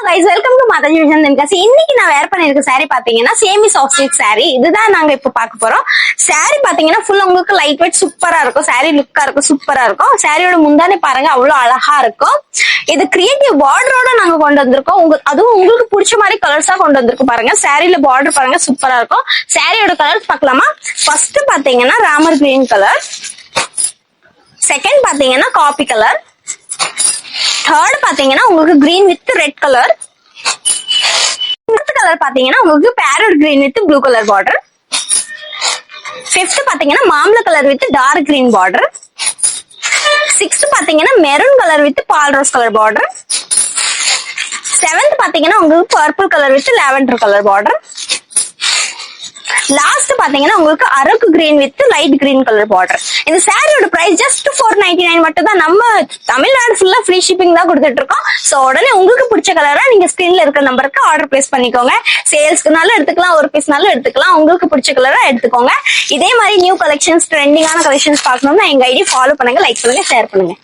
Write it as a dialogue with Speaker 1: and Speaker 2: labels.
Speaker 1: guys, welcome to Mataji Vision Tenkasi. இன்னைக்கு நான் வேர் பண்ணிருக்க saree பாத்தீங்கன்னா சேமி சாஃப்ட் சில்க் saree. இதுதான் நாங்க இப்ப பார்க்க போறோம். saree பாத்தீங்கன்னா ஃபுல் உங்களுக்கு லைட் வெயிட் சூப்பரா இருக்கும். saree லுக்கா இருக்கும், சூப்பரா இருக்கும். சாரியோட முந்தானே பாருங்க அவ்வளவு அழகா இருக்கும். இது கிரியேட்டிவ் பார்டரோட நாங்க கொண்டு வந்திருக்கோம். அதுவும் உங்களுக்கு பிடிச்ச மாதிரி கலர்ஸா கொண்டு வந்திருக்கோம் பாருங்க. சாரியில பார்டர் பாருங்க சூப்பரா இருக்கும். சாரியோட கலர்ஸ் பார்க்கலாமா? ஃபர்ஸ்ட் பாத்தீங்கன்னா ராமர் கிரீன் கலர், செகண்ட் பாத்தீங்கன்னா காபி கலர், தேர்ட் பாத்தீங்கன்னா உங்களுக்கு green with red colour, fourth colour பாத்தீங்கன்னா உங்களுக்கு parrot green with blue colour border, fifth பாத்தீங்கன்னா மாம்பழ colour with dark green border, sixth பாத்தீங்கன்னா மெரூன் கலர் வித் பால் ரோஸ் கலர் பார்டர், செவன்த் பாத்தீங்கன்னா உங்களுக்கு purple colour with lavender colour border, last பாத்தீங்கன்னா உங்களுக்கு அரக்கு green with light green colour border. இந்த சாரியோட பிரைஸ் ஜஸ்ட் 499 மட்டும் தான். நம்ம தமிழ்நாடு ஃபுல்லா ஃப்ரீ ஷிப்பிங் தான் கொடுத்துட்டு இருக்கோம். சோ உடனே உங்களுக்கு பிடிச்ச கலரா நீங்க ஸ்கிரீன்ல இருக்கிற நம்பருக்கு ஆர்டர் பிளேஸ் பண்ணிக்கோங்க. சேல்ஸ்க்குனாலும் எடுத்துக்கலாம், ஒரு பீஸ்னாலும் எடுத்துக்கலாம். உங்களுக்கு பிடிச்ச கலரா எடுத்துக்கோங்க. இதே மாதிரி நியூ கலெக்ஷன்ஸ், ட்ரெண்டிங்கான கலெக்ஷன்ஸ் பார்க்கணும்னா எங்க ஐடி ஃபாலோ பண்ணுங்க, லைக் பண்ணுங்க, ஷேர் பண்ணுங்க.